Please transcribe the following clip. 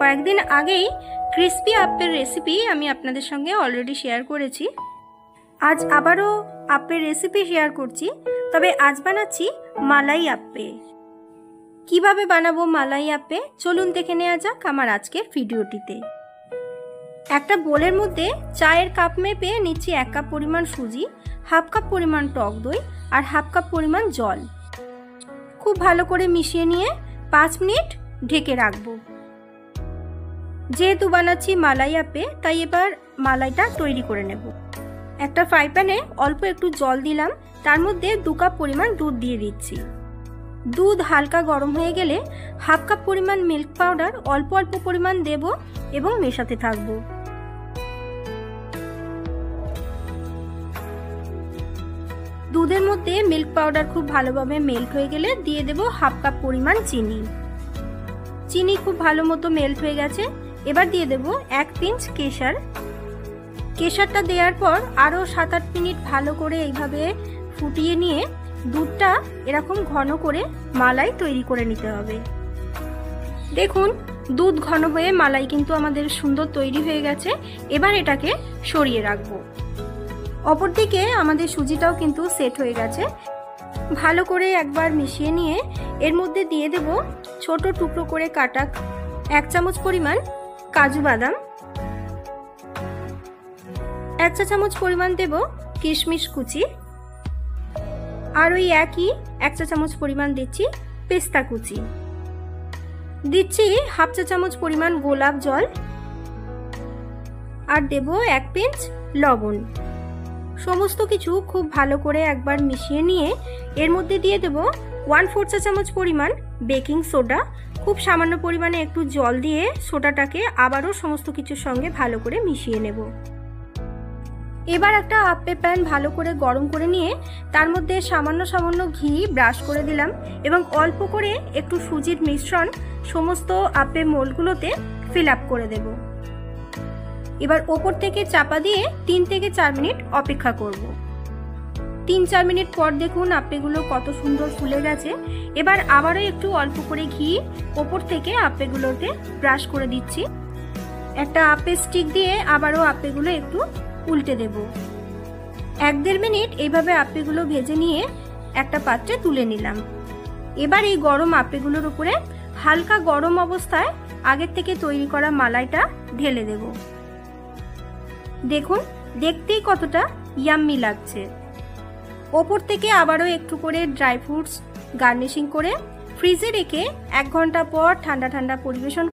কয়েকদিন আগেই crispy আপ্পের recipe আমি আপনাদের সঙ্গে অলরেডি শেয়ার করেছি। আজ আবারও আপ্পের রেসিপি শেয়ার করছি, তবে আজ বানাচ্ছি মালাই আপ্পে। কিভাবে বানাবো মালাই আপ্পে চলুন দেখে নেওয়া যাক আমার আজকের ভিডিওটিতে। একটা বোলের মধ্যে চায়ের কাপ মেপে নিচ্ছি 1 কাপ পরিমাণ সুজি, হাফ কাপ পরিমাণ টক দই আর হাফ কাপ পরিমাণ জল। খুব ভালো করে মিশিয়ে নিয়ে 5 মিনিট ঢেকে রাখবো। যেহেতু বানাচ্ছি মালাই আপ্পে তাই এবার মালাইটা তৈরি করে নেব। একটা ফ্রাই প্যানে অল্প একটু জল দিলাম, তার মধ্যে 2 কাপ পরিমাণ দুধ দিয়ে দিচ্ছি। দুধ হালকা গরম হয়ে গেলে হাফ কাপ পরিমাণ মিল্ক পাউডার অল্প অল্প পরিমাণ দেব এবং মেশাতে থাকবো। দুধের মধ্যে মিল্ক পাউডার খুব ভালোভাবে মেল্ট হয়ে গেলে দিয়ে দেব হাফ কাপ পরিমাণ চিনি। চিনি খুব ভালো মতো মেল্ট হয়ে গেছে, এবার দিয়ে দেব 1 পিঞ্চ কেশর। কেশরটা দেওয়ার পর আরও 7-8 মিনিট ভালো করে এইভাবে ফুটিয়ে নিয়ে দুধটা এরকম ঘন করে মালাই তৈরি করে নিতে হবে। দেখুন দুধ ঘন হয়ে মালাই কিন্তু আমাদের সুন্দর তৈরি হয়ে গেছে। এবার এটাকে সরিয়ে রাখবো। অপরদিকে আমাদের সুজিটাও কিন্তু সেট হয়ে গেছে। ভালো করে একবার মিশিয়ে নিয়ে এর মধ্যে দিয়ে দেব ছোট টুকরো করে কাটা 1 চামচ পরিমাণ কাজু বাদাম, 1 চা চামচ পরিমাণ দেব কিশমিশ কুচি, আর ওই একই 1 চা চামচ পরিমাণ দিচ্ছি পেস্তা কুচি। দিচ্ছি হাফ চা চামচ পরিমাণ গোলাপ জল আর দেব 1 পিঞ্চ লবণ। সমস্ত কিছু খুব ভালো করে একবার মিশিয়ে নিয়ে এর মধ্যে দিয়ে দেব 1/4 চা চামচ পরিমাণ বেকিং সোডা। খুব সামান্য পরিমাণে একটু জল দিয়ে সোডাটাকে আবারও সমস্ত কিছুর সঙ্গে ভালো করে মিশিয়ে নেব। এবার একটা আপ্পে প্যান ভালো করে গরম করে নিয়ে তার মধ্যে সামান্য সামান্য ঘি ব্রাশ করে দিলাম এবং অল্প করে একটু সুজির মিশ্রণ সমস্ত আপ্পে মোলগুলোতে ফিল আপ করে দেব। এবার ওপর থেকে চাপা দিয়ে 3 থেকে 4 মিনিট অপেক্ষা করব। 3-4 মিনিট পর দেখুন আপ্পেগুলো কত সুন্দর ফুলে গেছে। এবার আবারও একটু অল্প করে ঘি ওপর থেকে আপ্পেগুলোতে ব্রাশ করে দিচ্ছি। একটা আপ্পে স্টিক দিয়ে আবারও আপ্পেগুলো একটু উল্টে দেব। 1-1.5 মিনিট এইভাবে আপ্পেগুলো ভেজে নিয়ে একটা পাত্রে তুলে নিলাম। এবার এই গরম আপ্পেগুলোর উপরে হালকা গরম অবস্থায় আগের থেকে তৈরি করা মালাইটা ঢেলে দেব। দেখুন দেখতেই কতটা ইয়াম্মি লাগছে। ওপর থেকে আবারও একটু করে ড্রাই ফ্রুটস গার্নিশিং করে ফ্রিজে রেখে 1 ঘন্টা পর ঠান্ডা ঠান্ডা পরিবেশন